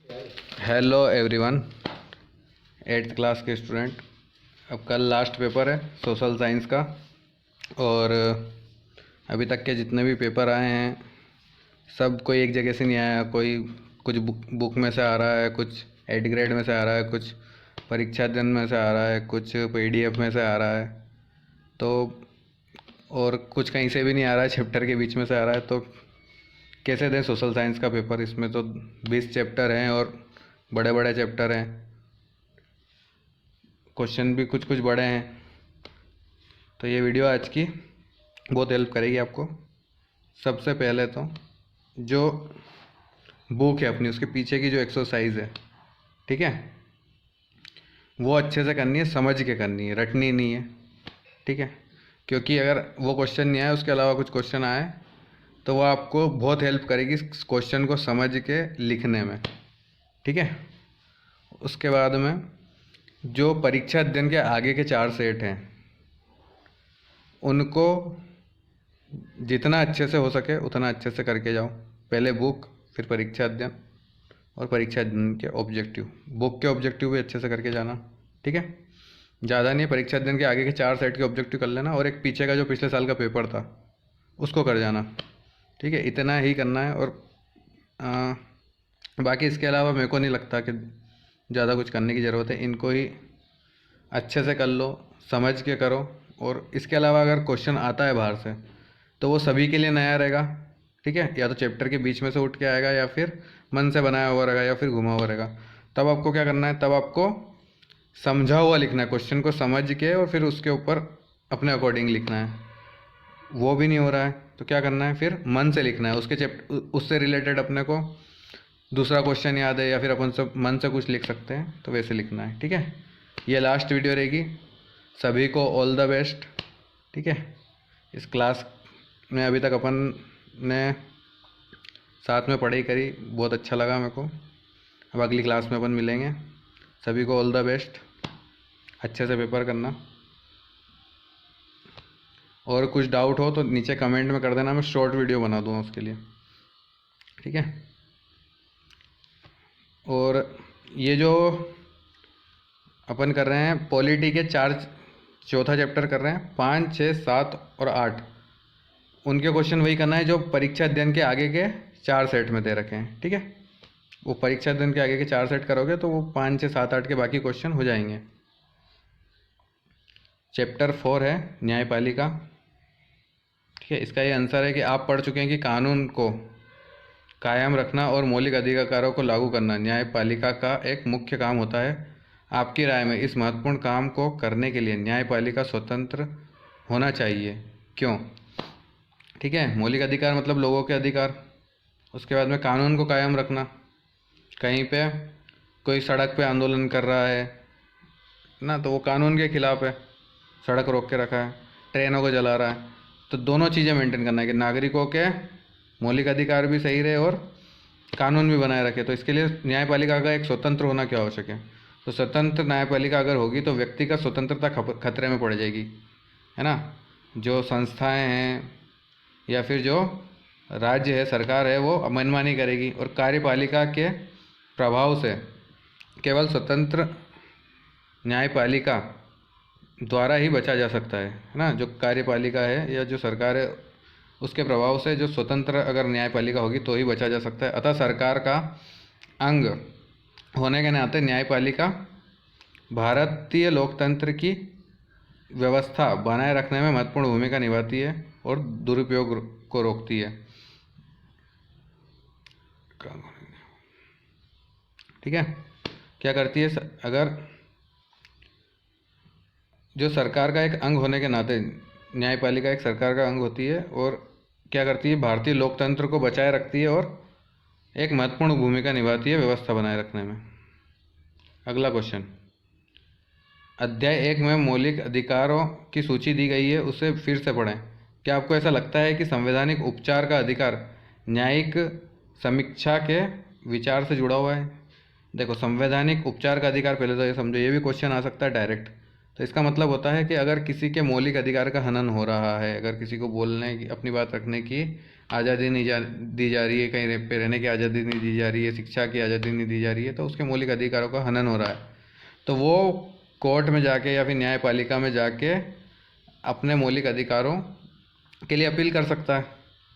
Hello everyone, 8th class के student. अब कल लास्ट पेपर है सोशल साइंस का। और अभी तक के जितने भी पेपर आए हैं सब कोई एक जगह से नहीं आया। कोई कुछ बुक में से आ रहा है, कुछ एड ग्रेड में से आ रहा है, कुछ परीक्षा दिन में से आ रहा है, कुछ पीडीएफ में से आ रहा है। तो और कुछ कहीं से भी नहीं आ रहा है, चैप्टर के बीच में से आ रहा है। तो कैसे दें सोशल साइंस का पेपर? इसमें तो 20 चैप्टर हैं और बड़े बड़े चैप्टर हैं, क्वेश्चन भी कुछ कुछ बड़े हैं। तो ये वीडियो आज की बहुत हेल्प करेगी आपको। सबसे पहले तो जो बुक है अपनी, उसके पीछे की जो एक्सरसाइज है, ठीक है, वो अच्छे से करनी है, समझ के करनी है, रटनी नहीं है, ठीक है। क्योंकि अगर वो क्वेश्चन नहीं आया, उसके अलावा कुछ क्वेश्चन आए, तो वो आपको बहुत हेल्प करेगी क्वेश्चन को समझ के लिखने में, ठीक है। उसके बाद में जो परीक्षा अध्ययन के आगे के 4 सेट हैं, उनको जितना अच्छे से हो सके उतना अच्छे से करके जाओ। पहले बुक, फिर परीक्षा अध्ययन, और परीक्षा अध्ययन के ऑब्जेक्टिव। बुक के ऑब्जेक्टिव भी अच्छे से करके जाना, ठीक है। ज़्यादा नहीं, परीक्षा अध्ययन के आगे के 4 सेट के ऑब्जेक्टिव कर लेना, और एक पीछे का जो पिछले साल का पेपर था उसको कर जाना, ठीक है। इतना ही करना है। और बाकी इसके अलावा मेरे को नहीं लगता कि ज़्यादा कुछ करने की ज़रूरत है। इनको ही अच्छे से कर लो, समझ के करो। और इसके अलावा अगर क्वेश्चन आता है बाहर से, तो वो सभी के लिए नया रहेगा, ठीक है। या तो चैप्टर के बीच में से उठ के आएगा, या फिर मन से बनाया हुआ रहेगा, या फिर घुमा हुआ रहेगा। तब आपको क्या करना है? तब आपको समझा हुआ लिखना है, क्वेश्चन को समझ के, और फिर उसके ऊपर अपने अकॉर्डिंग लिखना है। वो भी नहीं हो रहा है तो क्या करना है? फिर मन से लिखना है। उसके चैप्टर, उससे रिलेटेड अपने को दूसरा क्वेश्चन याद है, या फिर अपन सब मन से कुछ लिख सकते हैं, तो वैसे लिखना है, ठीक है। ये लास्ट वीडियो रहेगी। सभी को ऑल द बेस्ट, ठीक है। इस क्लास में अभी तक अपन ने साथ में पढ़ाई करी, बहुत अच्छा लगा मेरे को। अब अगली क्लास में अपन मिलेंगे। सभी को ऑल द बेस्ट, अच्छे से पेपर करना। और कुछ डाउट हो तो नीचे कमेंट में कर देना, मैं शॉर्ट वीडियो बना दूँगा उसके लिए, ठीक है। और ये जो अपन कर रहे हैं पॉलिटी के चौथा चैप्टर कर रहे हैं, 5, 6, 7 और 8, उनके क्वेश्चन वही करना है जो परीक्षा अध्ययन के आगे के 4 सेट में दे रखे हैं, ठीक है। वो परीक्षा अध्ययन के आगे के 4 सेट करोगे तो वो 5, 6, 7, 8 के बाकी क्वेश्चन हो जाएंगे। चैप्टर 4 है न्यायपालिका, ठीक है। इसका ये आंसर है कि आप पढ़ चुके हैं कि कानून को कायम रखना और मौलिक अधिकारों को लागू करना न्यायपालिका का एक मुख्य काम होता है। आपकी राय में इस महत्वपूर्ण काम को करने के लिए न्यायपालिका स्वतंत्र होना चाहिए, क्यों? ठीक है। मौलिक अधिकार मतलब लोगों के अधिकार। उसके बाद में कानून को कायम रखना, कहीं पे कोई सड़क पे आंदोलन कर रहा है ना, तो वो कानून के खिलाफ है, सड़क रोक के रखा है, ट्रेनों को जला रहा है। तो दोनों चीज़ें मेंटेन करना है कि नागरिकों के मौलिक अधिकार भी सही रहे और कानून भी बनाए रखे। तो इसके लिए न्यायपालिका का एक स्वतंत्र होना क्या आवश्यक है? तो स्वतंत्र न्यायपालिका अगर होगी तो व्यक्ति का स्वतंत्रता खतरे में पड़ जाएगी, है ना। जो संस्थाएं हैं या फिर जो राज्य है, सरकार है, वो मनमानी करेगी। और कार्यपालिका के प्रभाव से केवल स्वतंत्र न्यायपालिका द्वारा ही बचा जा सकता है ना। जो कार्यपालिका है या जो सरकार है, उसके प्रभाव से जो स्वतंत्र अगर न्यायपालिका होगी तो ही बचा जा सकता है। अतः सरकार का अंग होने के नाते न्यायपालिका भारतीय लोकतंत्र की व्यवस्था बनाए रखने में महत्वपूर्ण भूमिका निभाती है और दुरुपयोग को रोकती है, ठीक है। क्या करती है? अगर जो सरकार का एक अंग होने के नाते न्यायपालिका एक सरकार का अंग होती है, और क्या करती है? भारतीय लोकतंत्र को बचाए रखती है और एक महत्वपूर्ण भूमिका निभाती है व्यवस्था बनाए रखने में। अगला क्वेश्चन, अध्याय 1 में मौलिक अधिकारों की सूची दी गई है, उसे फिर से पढ़ें। क्या आपको ऐसा लगता है कि संवैधानिक उपचार का अधिकार न्यायिक समीक्षा के विचार से जुड़ा हुआ है? देखो, संवैधानिक उपचार का अधिकार, पहले तो ये समझो, ये भी क्वेश्चन आ सकता है डायरेक्ट। तो इसका मतलब होता है कि अगर किसी के मौलिक अधिकार का हनन हो रहा है, अगर किसी को बोलने की, अपनी बात रखने की आज़ादी नहीं दी जा रही है, कहीं पे रहने की आज़ादी नहीं दी जा रही है, शिक्षा की आज़ादी नहीं दी जा रही है, तो उसके मौलिक अधिकारों का हनन हो रहा है। तो वो कोर्ट में जाके या फिर न्यायपालिका में जाके अपने मौलिक अधिकारों के लिए अपील कर सकता है।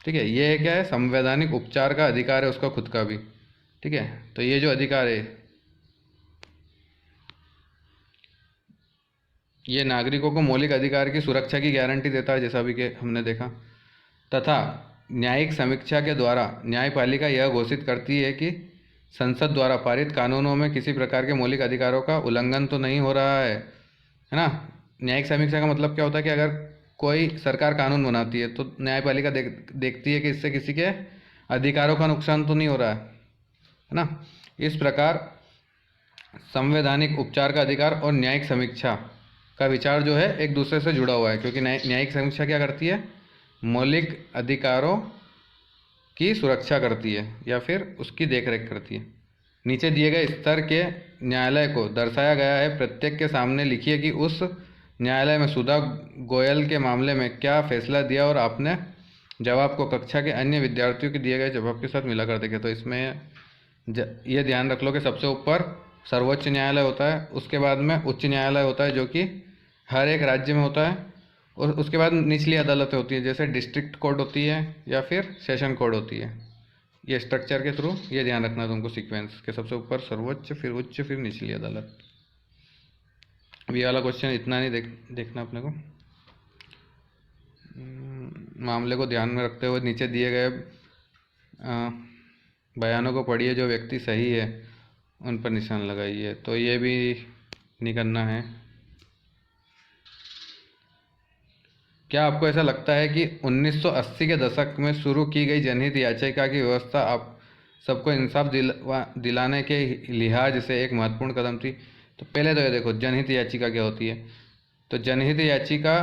ठीक है, ये क्या है, संवैधानिक उपचार का अधिकार है उसका खुद का भी। ठीक है, तो ये जो अधिकार है ये नागरिकों को मौलिक अधिकार की सुरक्षा की गारंटी देता है, जैसा भी कि हमने देखा। तथा न्यायिक समीक्षा के द्वारा न्यायपालिका यह घोषित करती है कि संसद द्वारा पारित कानूनों में किसी प्रकार के मौलिक अधिकारों का उल्लंघन तो नहीं हो रहा है ना। न्यायिक समीक्षा का मतलब क्या होता है कि अगर कोई सरकार कानून बनाती है तो न्यायपालिका देखती है कि इससे किसी के अधिकारों का नुकसान तो नहीं हो रहा है ना। इस प्रकार संवैधानिक उपचार का अधिकार और न्यायिक समीक्षा का विचार जो है एक दूसरे से जुड़ा हुआ है, क्योंकि न्यायिक समीक्षा क्या करती है, मौलिक अधिकारों की सुरक्षा करती है या फिर उसकी देखरेख करती है। नीचे दिए गए स्तर के न्यायालय को दर्शाया गया है। प्रत्येक के सामने लिखिए कि उस न्यायालय में सुधा गोयल के मामले में क्या फैसला दिया और आपने जवाब को कक्षा के अन्य विद्यार्थियों के दिए गए जवाब के साथ मिलाकर देखें। तो इसमें ये ध्यान रख लो कि सबसे ऊपर सर्वोच्च न्यायालय होता है, उसके बाद में उच्च न्यायालय होता है जो कि हर एक राज्य में होता है, और उसके बाद निचली अदालतें होती हैं जैसे डिस्ट्रिक्ट कोर्ट होती है या फिर सेशन कोर्ट होती है। ये स्ट्रक्चर के थ्रू ये ध्यान रखना तुमको सीक्वेंस के, सबसे ऊपर सर्वोच्च, फिर उच्च, फिर निचली अदालत। ये वाला क्वेश्चन इतना नहीं देखना अपने को। मामले को ध्यान में रखते हुए नीचे दिए गए बयानों को पढ़िए, जो व्यक्ति सही है उन पर निशान लगाइए। तो ये भी नहीं करना है। क्या आपको ऐसा लगता है कि 1980 के दशक में शुरू की गई जनहित याचिका की व्यवस्था आप सबको इंसाफ दिलाने के लिहाज से एक महत्वपूर्ण कदम थी? तो पहले तो ये देखो जनहित याचिका क्या होती है। तो जनहित याचिका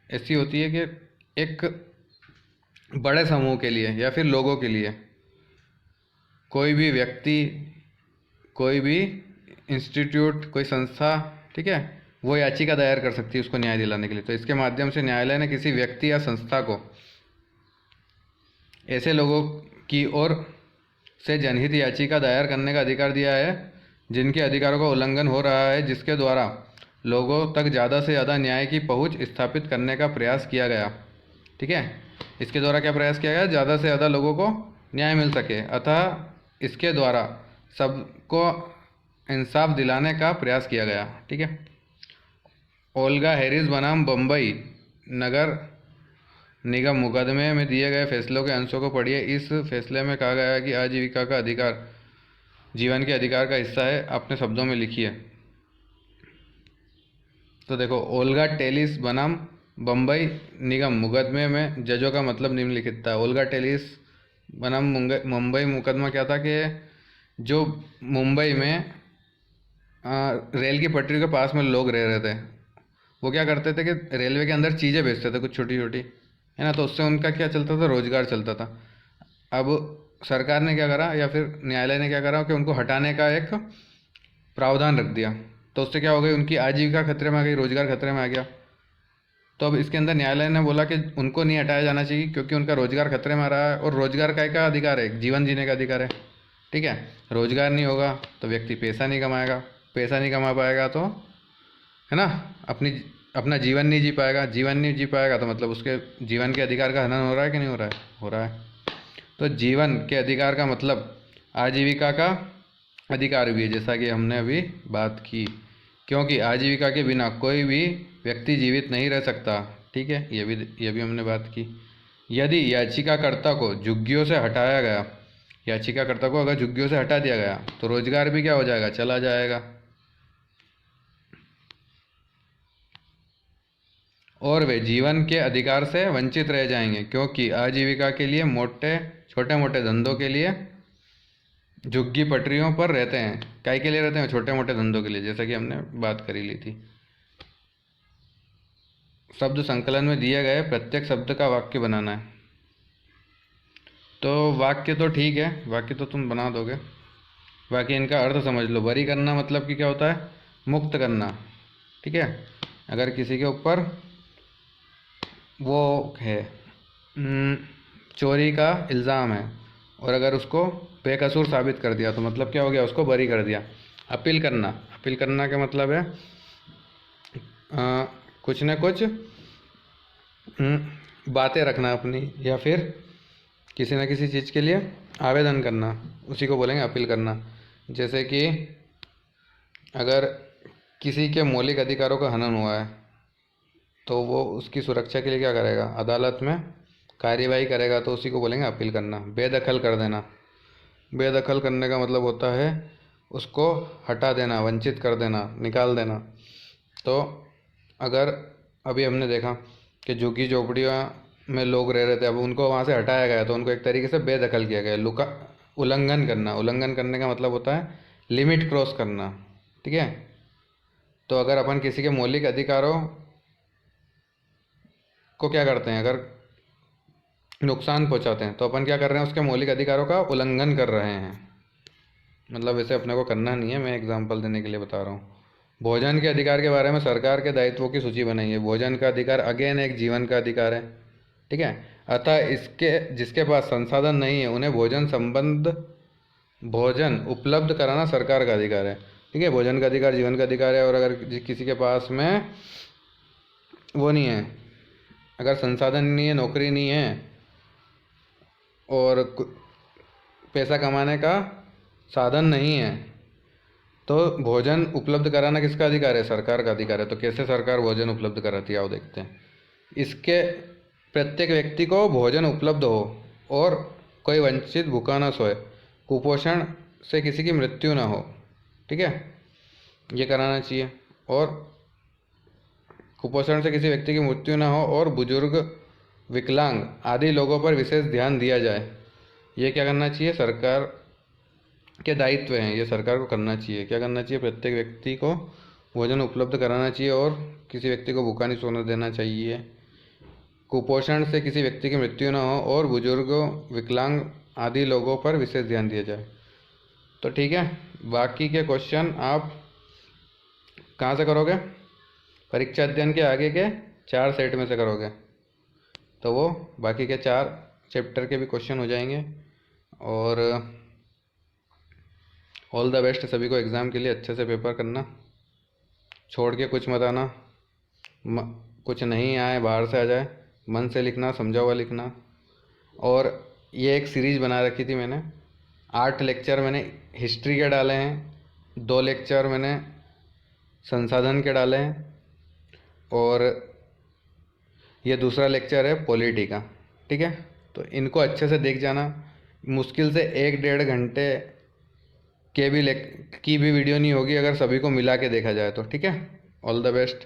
ऐसी होती है कि एक बड़े समूह के लिए या फिर लोगों के लिए कोई भी व्यक्ति, कोई भी इंस्टीट्यूट, कोई संस्था, ठीक है, वो याचिका दायर कर सकती है उसको न्याय दिलाने के लिए। तो इसके माध्यम से न्यायालय ने किसी व्यक्ति या संस्था को ऐसे लोगों की ओर से जनहित याचिका दायर करने का अधिकार दिया है जिनके अधिकारों का उल्लंघन हो रहा है, जिसके द्वारा लोगों तक ज़्यादा से ज़्यादा न्याय की पहुंच स्थापित करने का प्रयास किया गया। ठीक है, इसके द्वारा क्या प्रयास किया गया, ज़्यादा से ज़्यादा लोगों को न्याय मिल सके, अतः इसके द्वारा सबको इंसाफ दिलाने का प्रयास किया गया। ठीक है, ओल्गा हैरिस बनाम बम्बई नगर निगम मुकदमे में दिए गए फैसलों के अंशों को पढ़िए। इस फैसले में कहा गया है कि आजीविका का अधिकार जीवन के अधिकार का हिस्सा है। अपने शब्दों में लिखिए। तो देखो, ओल्गा टेलिस बनाम बम्बई निगम मुकदमे में जजों का मतलब निम्नलिखित था। ओल्गा टेलिस बनाम मुंबई मुकदमा क्या था कि जो मुंबई में रेल की पटरी के पास में लोग रह रहे थे, वो क्या करते थे कि रेलवे के अंदर चीज़ें बेचते थे कुछ छोटी छोटी, है ना। तो उससे उनका क्या चलता था, रोजगार चलता था। अब सरकार ने क्या करा या फिर न्यायालय ने क्या करा कि उनको हटाने का एक प्रावधान रख दिया। तो उससे क्या हो गई, उनकी आजीविका खतरे में आ गई, रोजगार खतरे में आ गया। तो अब इसके अंदर न्यायालय ने बोला कि उनको नहीं हटाया जाना चाहिए क्योंकि उनका रोजगार खतरे में आ रहा है, और रोजगार का अधिकार है, जीवन जीने का अधिकार है। ठीक है, रोजगार नहीं होगा तो व्यक्ति पैसा नहीं कमाएगा, पैसा नहीं कमा पाएगा तो, है ना, अपना जीवन नहीं जी पाएगा, जीवन नहीं जी पाएगा तो मतलब उसके जीवन के अधिकार का हनन हो रहा है कि नहीं हो रहा है, हो रहा है। तो जीवन के अधिकार का मतलब आजीविका का अधिकार भी है, जैसा कि हमने अभी बात की, क्योंकि आजीविका के बिना कोई भी व्यक्ति जीवित नहीं रह सकता। ठीक है, ये भी हमने बात की। यदि याचिकाकर्ता को झुग्गियों से हटाया गया, याचिकाकर्ता को अगर झुग्गियों से हटा दिया गया तो रोजगार भी क्या हो जाएगा, चला जाएगा, और वे जीवन के अधिकार से वंचित रह जाएंगे, क्योंकि आजीविका के लिए छोटे मोटे धंधों के लिए झुग्गी पटरियों पर रहते हैं। काय के लिए रहते हैं, छोटे मोटे धंधों के लिए, जैसा कि हमने बात करी ली थी। शब्द संकलन में दिए गए प्रत्येक शब्द का वाक्य बनाना है। तो वाक्य तो ठीक है, वाक्य तो तुम बना दोगे, बाकी इनका अर्थ समझ लो। बरी करना मतलब कि क्या होता है, मुक्त करना। ठीक है, अगर किसी के ऊपर वो है चोरी का इल्ज़ाम है और अगर उसको बेकसूर साबित कर दिया तो मतलब क्या हो गया, उसको बरी कर दिया। अपील करना, अपील करना का मतलब है कुछ न कुछ बातें रखना अपनी, या फिर किसी न किसी चीज़ के लिए आवेदन करना, उसी को बोलेंगे अपील करना। जैसे कि अगर किसी के मौलिक अधिकारों का हनन हुआ है तो वो उसकी सुरक्षा के लिए क्या करेगा, अदालत में कार्यवाही करेगा, तो उसी को बोलेंगे अपील करना। बेदखल कर देना, बेदखल करने का मतलब होता है उसको हटा देना, वंचित कर देना, निकाल देना। तो अगर अभी हमने देखा कि झुग्गी झोपड़ियों में लोग रह रहे थे, अब उनको वहाँ से हटाया गया तो उनको एक तरीके से बेदखल किया गया। लुका उल्लंघन करना, उल्लंघन करने का मतलब होता है लिमिट क्रॉस करना, ठीक है। तो अगर अपन किसी के मौलिक अधिकारों को क्या करते हैं, अगर नुकसान पहुंचाते हैं तो अपन क्या कर रहे हैं, उसके मौलिक अधिकारों का उल्लंघन कर रहे हैं। मतलब वैसे अपने को करना नहीं है, मैं एग्जांपल देने के लिए बता रहा हूँ। भोजन के अधिकार के बारे में सरकार के दायित्वों की सूची बनाई है। भोजन का अधिकार अगेन एक जीवन का अधिकार है, ठीक है। अतः इसके जिसके पास संसाधन नहीं है उन्हें भोजन उपलब्ध कराना सरकार का अधिकार है, ठीक है। भोजन का अधिकार जीवन का अधिकार है। और अगर किसी के पास में वो नहीं है, अगर संसाधन नहीं है, नौकरी नहीं है और पैसा कमाने का साधन नहीं है, तो भोजन उपलब्ध कराना किसका अधिकार है, सरकार का अधिकार है। तो कैसे सरकार भोजन उपलब्ध कराती है, आओ देखते हैं। इसके प्रत्येक व्यक्ति को भोजन उपलब्ध हो और कोई वंचित भूखा न सोए, कुपोषण से किसी की मृत्यु ना हो, ठीक है, ये कराना चाहिए। और कुपोषण से किसी व्यक्ति की मृत्यु ना हो और बुजुर्ग, विकलांग आदि लोगों पर विशेष ध्यान दिया जाए, ये क्या करना चाहिए, सरकार के दायित्व हैं, ये सरकार को करना चाहिए। क्या करना चाहिए, प्रत्येक व्यक्ति को भोजन उपलब्ध कराना चाहिए और किसी व्यक्ति को भूखा नहीं सोने देना चाहिए, कुपोषण से किसी व्यक्ति की मृत्यु न हो और बुजुर्गों, विकलांग आदि लोगों पर विशेष ध्यान दिया जाए। तो ठीक है, बाकी के क्वेश्चन आप कहाँ से करोगे, परीक्षा अध्ययन के आगे के 4 सेट में से करोगे, तो वो बाकी के 4 चैप्टर के भी क्वेश्चन हो जाएंगे। और ऑल द बेस्ट सभी को एग्ज़ाम के लिए, अच्छे से पेपर करना, छोड़ के कुछ मत आना, कुछ नहीं आए बाहर से आ जाए, मन से लिखना, समझा हुआ लिखना। और ये एक सीरीज़ बना रखी थी मैंने, 8 लेक्चर मैंने हिस्ट्री के डाले हैं, 2 लेक्चर मैंने संसाधन के डाले हैं और ये दूसरा लेक्चर है पॉलिटी का, ठीक है। तो इनको अच्छे से देख जाना। मुश्किल से 1-1.5 घंटे की भी वीडियो नहीं होगी अगर सभी को मिला के देखा जाए तो, ठीक है। All the best.